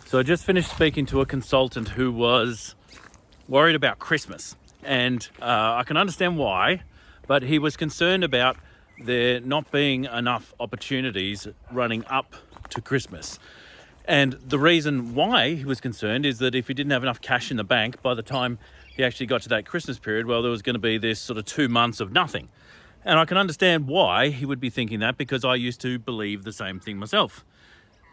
So I just finished speaking to a consultant who was worried about Christmas, and I can understand why, but he was concerned about there not being enough opportunities running up to Christmas. And the reason why he was concerned is that if he didn't have enough cash in the bank by the time he actually got to that Christmas period, well, there was going to be this sort of 2 months of nothing. And I can understand why he would be thinking that, because I used to believe the same thing myself.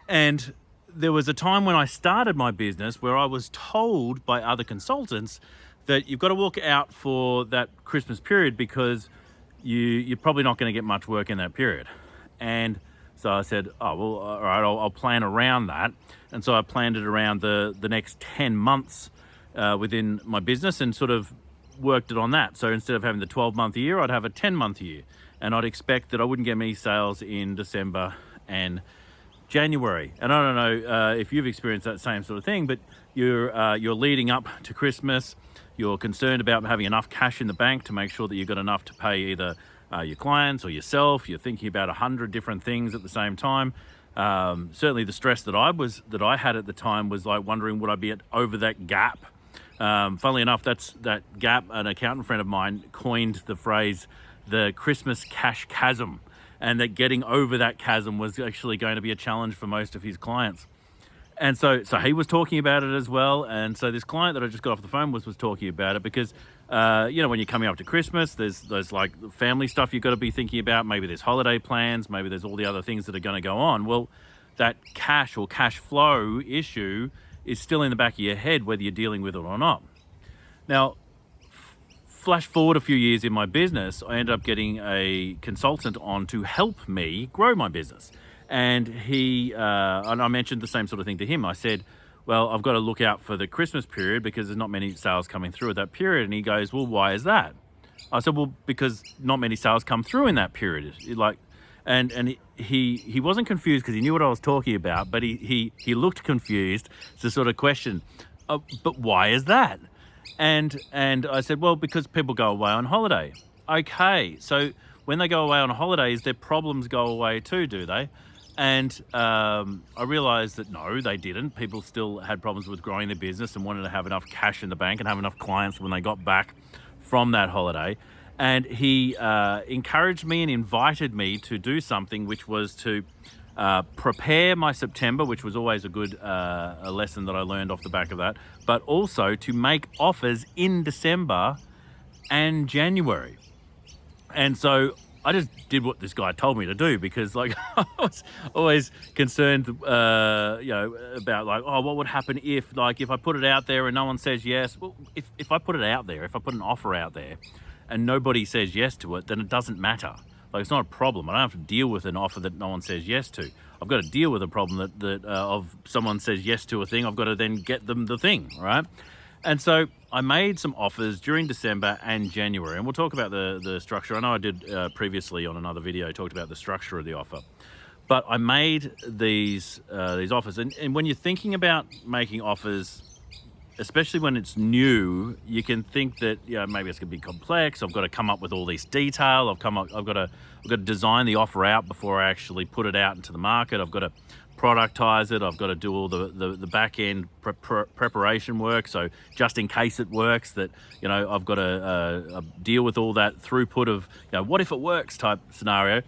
And there was a time when I started my business where I was told by other consultants that you've got to look out for that Christmas period because you're probably not going to get much work in that period. And so I said, oh, well, all right, I'll plan around that. And so I planned it around the next 10 months within my business and sort of worked it on that. So instead of having the 12-month year, I'd have a 10-month year. And I'd expect that I wouldn't get many sales in December and January. And I don't know if you've experienced that same sort of thing, but you're leading up to Christmas. You're concerned about having enough cash in the bank to make sure that you've got enough to pay either your clients or yourself. You're thinking about 100 different things at the same time. Certainly the stress that I had at the time was like wondering, would I be over that gap? Funnily enough, that gap, an accountant friend of mine coined the phrase, the Christmas cash chasm. And that getting over that chasm was actually going to be a challenge for most of his clients. And so he was talking about it as well. And so this client that I just got off the phone was talking about it because, when you're coming up to Christmas, there's like family stuff you've got to be thinking about. Maybe there's holiday plans. Maybe there's all the other things that are going to go on. Well, that cash or cash flow issue is still in the back of your head, whether you're dealing with it or not. Now, flash forward a few years in my business, I ended up getting a consultant on to help me grow my business. And and I mentioned the same sort of thing to him. I said, well, I've got to look out for the Christmas period because there's not many sales coming through at that period. And he goes, well, why is that? I said, well, because not many sales come through in that period. And he wasn't confused because he knew what I was talking about, but he looked confused to sort of question, but why is that? And I said, well, because people go away on holiday. Okay, so when they go away on holidays, their problems go away too, do they? And I realized that no, they didn't. People still had problems with growing their business and wanted to have enough cash in the bank and have enough clients when they got back from that holiday. And he encouraged me and invited me to do something, which was to prepare my September, which was always a good a lesson that I learned off the back of that, but also to make offers in December and January. And so I just did what this guy told me to do because I was always concerned, about what would happen if I put it out there and no one says yes. Well, if I put it out there, if I put an offer out there and nobody says yes to it, then it doesn't matter. It's not a problem. I don't have to deal with an offer that no one says yes to. I've got to deal with a problem that of someone says yes to a thing. I've got to then get them the thing, right? And so I made some offers during December and January, and we'll talk about the structure. I know I did previously on another video, talked about the structure of the offer. But I made these offers. And when you're thinking about making offers, especially when it's new, you can think that maybe it's going to be complex. I've got to come up with all this detail. I've got to design the offer out before I actually put it out into the market. I've got to productize it. I've got to do all the back end preparation work. So just in case it works, that I've got to deal with all that throughput of what if it works type scenario.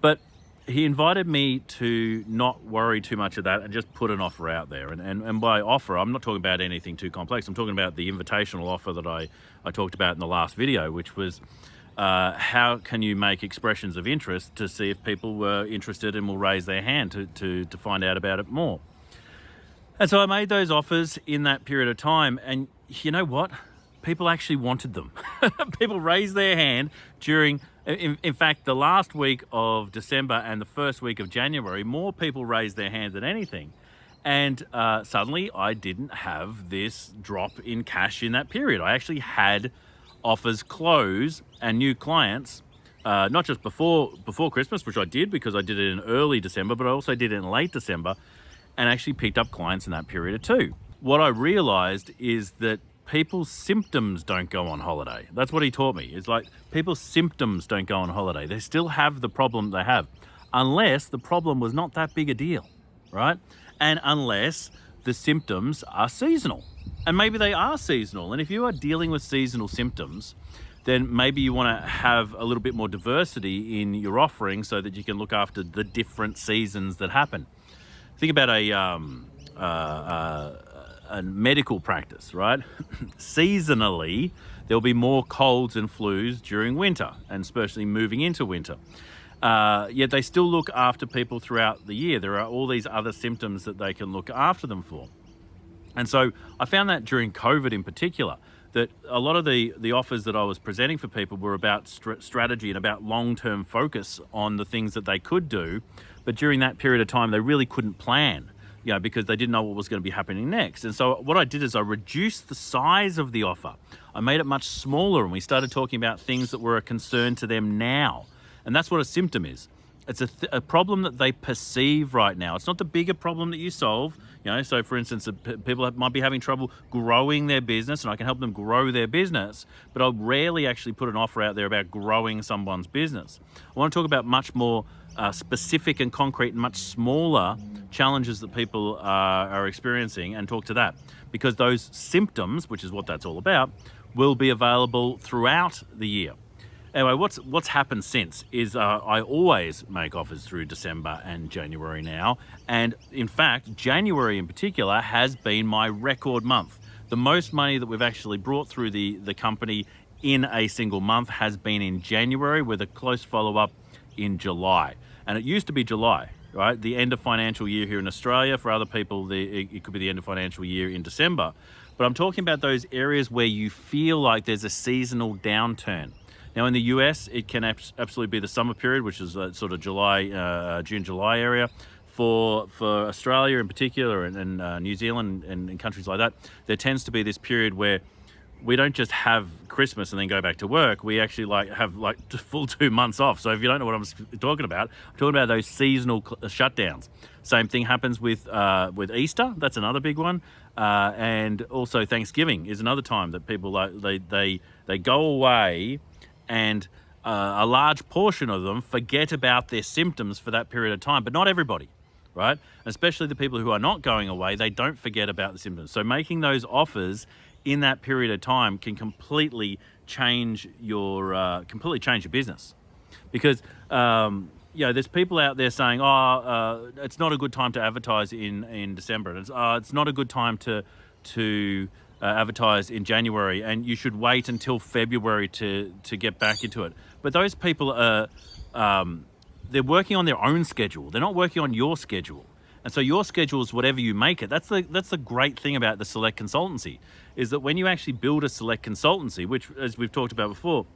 But he invited me to not worry too much of that and just put an offer out there. And by offer, I'm not talking about anything too complex. I'm talking about the invitational offer that I talked about in the last video, which was how can you make expressions of interest to see if people were interested and will raise their hand to find out about it more. And so I made those offers in that period of time. And you know what? People actually wanted them. People raised their hand during... In fact, the last week of December and the first week of January, more people raised their hand than anything. And suddenly I didn't have this drop in cash in that period. I actually had offers close and new clients, not just before Christmas, which I did because I did it in early December, but I also did it in late December and actually picked up clients in that period too. What I realized is that people's symptoms don't go on holiday. That's what he taught me. It's like people's symptoms don't go on holiday. They still have the problem they have, unless the problem was not that big a deal, right? And unless the symptoms are seasonal. And maybe they are seasonal. And if you are dealing with seasonal symptoms, then maybe you want to have a little bit more diversity in your offering so that you can look after the different seasons that happen. Think about a medical practice, right? Seasonally, there'll be more colds and flus during winter, and especially moving into winter. Yet they still look after people throughout the year. There are all these other symptoms that they can look after them for. And so I found that during COVID in particular, that a lot of the offers that I was presenting for people were about strategy and about long-term focus on the things that they could do. But during that period of time, they really couldn't plan, because they didn't know what was going to be happening next. And so what I did is I reduced the size of the offer. I made it much smaller, and we started talking about things that were a concern to them now. And that's what a symptom is. It's a problem that they perceive right now. It's not the bigger problem that you solve. So for instance, people might be having trouble growing their business, and I can help them grow their business, but I'll rarely actually put an offer out there about growing someone's business. I want to talk about much more specific and concrete and much smaller challenges that people are experiencing, and talk to that, because those symptoms, which is what that's all about, will be available throughout the year. Anyway, what's happened since is I always make offers through December and January now. And in fact, January in particular has been my record month. The most money that we've actually brought through the company in a single month has been in January, with a close follow-up in July. And it used to be July, right? The end of financial year here in Australia. For other people, it could be the end of financial year in December. But I'm talking about those areas where you feel like there's a seasonal downturn. Now, in the US, it can absolutely be the summer period, which is sort of June, July area. For Australia in particular, and New Zealand and countries like that, there tends to be this period where we don't just have Christmas and then go back to work. We actually have full 2 months off. So if you don't know what I'm talking about those seasonal shutdowns. Same thing happens with Easter. That's another big one. And also Thanksgiving is another time that people they go away, and a large portion of them forget about their symptoms for that period of time, but not everybody, right? Especially the people who are not going away, they don't forget about the symptoms. So making those offers in that period of time can completely change your business, because there's people out there saying, it's not a good time to advertise in December, and it's not a good time to advertise in January, and you should wait until February to get back into it. But those people are they're working on their own schedule. They're not working on your schedule. And so your schedule is whatever you make it. That's the great thing about the Select Consultancy, is that when you actually build a Select Consultancy, which, as we've talked about before,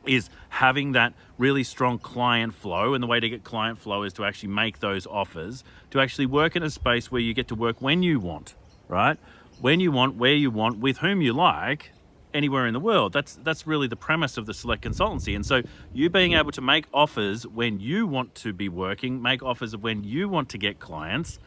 is having that really strong client flow. And the way to get client flow is to actually make those offers, to actually work in a space where you get to work when you want, right? When you want, where you want, with whom you like, anywhere in the world. That's really the premise of the Select Consultancy. And so you being able to make offers when you want to be working, make offers of when you want to get clients,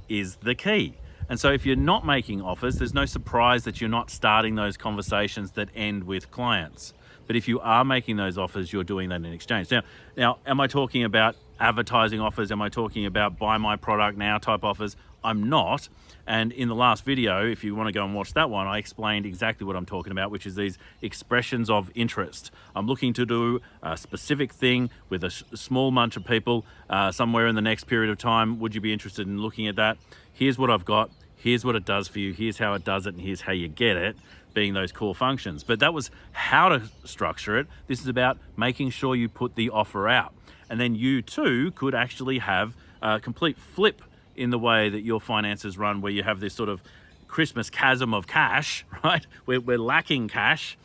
is the key. And so if you're not making offers, there's no surprise that you're not starting those conversations that end with clients. But if you are making those offers, you're doing that in exchange. Now, am I talking about advertising offers? Am I talking about buy my product now type offers? I'm not. And in the last video, if you want to go and watch that one, I explained exactly what I'm talking about, which is these expressions of interest. I'm looking to do a specific thing with a small bunch of people somewhere in the next period of time. Would you be interested in looking at that? Here's what I've got. Here's what it does for you. Here's how it does it. And here's how you get it, being those core functions. But that was how to structure it. This is about making sure you put the offer out. And then you too could actually have a complete flip in the way that your finances run, where you have this sort of Christmas chasm of cash, right? We're lacking cash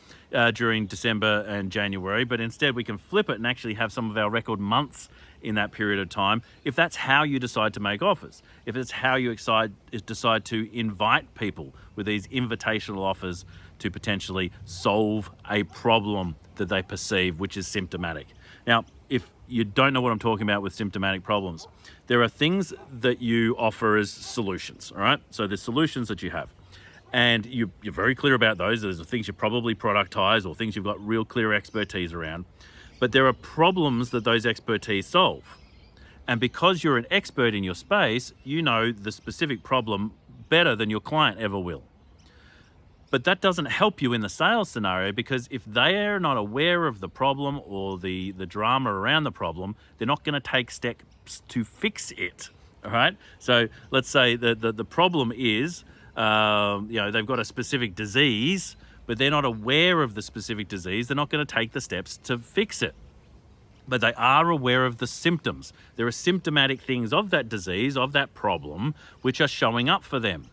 during December and January, but instead we can flip it and actually have some of our record months in that period of time, if that's how you decide to make offers, if it's how you decide to invite people with these invitational offers to potentially solve a problem that they perceive, which is symptomatic. Now, if you don't know what I'm talking about with symptomatic problems, there are things that you offer as solutions, all right? So there's solutions that you have, and you're very clear about those. There's the things you probably productize or things you've got real clear expertise around. But there are problems that those expertise solve. And because you're an expert in your space, you know the specific problem better than your client ever will. But that doesn't help you in the sales scenario, because if they are not aware of the problem or the drama around the problem, they're not going to take steps to fix it. All right. So let's say that the problem is, they've got a specific disease, but they're not aware of the specific disease. They're not going to take the steps to fix it. But they are aware of the symptoms. There are symptomatic things of that disease, of that problem, which are showing up for them.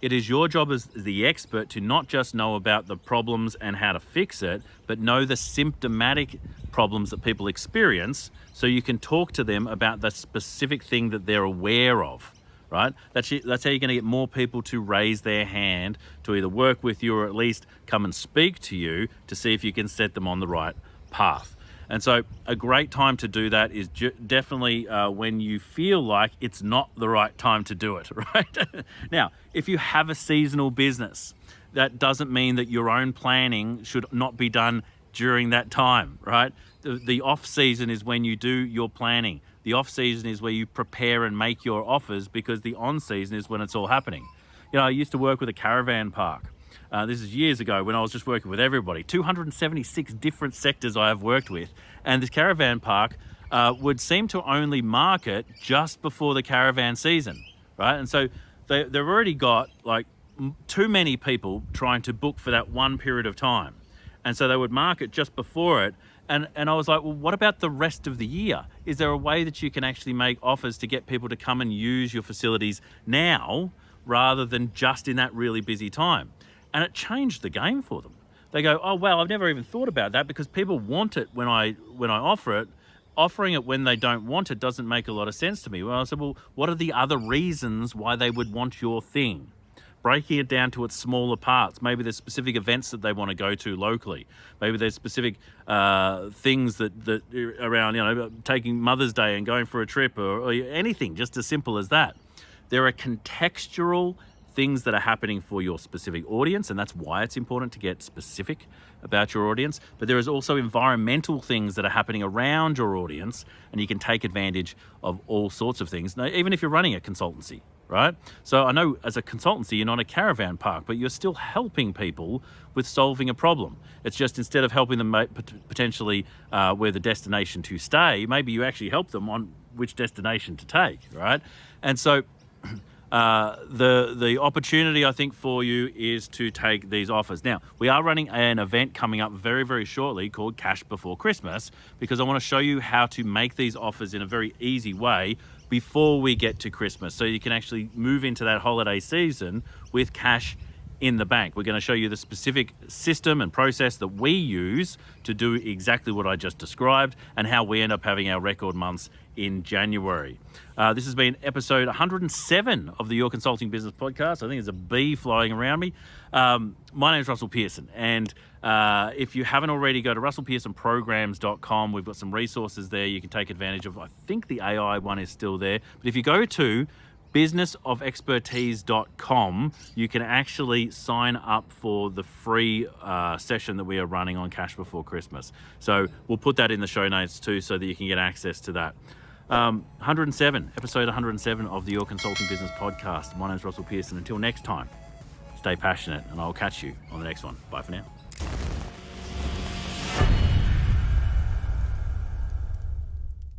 It is your job as the expert to not just know about the problems and how to fix it, but know the symptomatic problems that people experience, so you can talk to them about the specific thing that they're aware of, right? That's how you're going to get more people to raise their hand to either work with you or at least come and speak to you to see if you can set them on the right path. And so a great time to do that is definitely when you feel like it's not the right time to do it, right? Now, if you have a seasonal business, that doesn't mean that your own planning should not be done during that time, right? The off season is when you do your planning. The off season is where you prepare and make your offers, because the on season is when it's all happening. I used to work with a caravan park. This is years ago when I was just working with everybody. 276 different sectors I have worked with. And this caravan park would seem to only market just before the caravan season, right? And so they've already got like too many people trying to book for that one period of time. And so they would market just before it. And I was like, well, what about the rest of the year? Is there a way that you can actually make offers to get people to come and use your facilities now rather than just in that really busy time? And it changed the game for them. They go, oh, well, I've never even thought about that, because people want it when I offer it. Offering it when they don't want it doesn't make a lot of sense to me. Well, I said, well, what are the other reasons why they would want your thing? Breaking it down to its smaller parts. Maybe there's specific events that they want to go to locally. Maybe there's specific things that around, taking Mother's Day and going for a trip, or anything, just as simple as that. There are contextual things that are happening for your specific audience, and that's why it's important to get specific about your audience. But there is also environmental things that are happening around your audience, and you can take advantage of all sorts of things. Now, even if you're running a consultancy, right? So I know as a consultancy, you're not a caravan park, but you're still helping people with solving a problem. It's just, instead of helping them potentially where the destination to stay, maybe you actually help them on which destination to take, right? And so the opportunity, I think, for you is to take these offers. Now, we are running an event coming up very, very shortly called Cash Before Christmas, because I want to show you how to make these offers in a very easy way before we get to Christmas, so you can actually move into that holiday season with cash in the bank. We're going to show you the specific system and process that we use to do exactly what I just described, and how we end up having our record months in January. This has been episode 107 of the Your Consulting Business Podcast. I think there's a bee flying around me. My name is Russell Pearson, and if you haven't already, go to russellpearsonprograms.com. We've got some resources there you can take advantage of. I think the AI one is still there, but if you go to businessofexpertise.com, you can actually sign up for the free session that we are running on Cash Before Christmas. So we'll put that in the show notes too, so that you can get access to that. Episode 107 of the Your Consulting Business Podcast. My name is Russell Pearson. Until next time, stay passionate, and I'll catch you on the next one. Bye for now.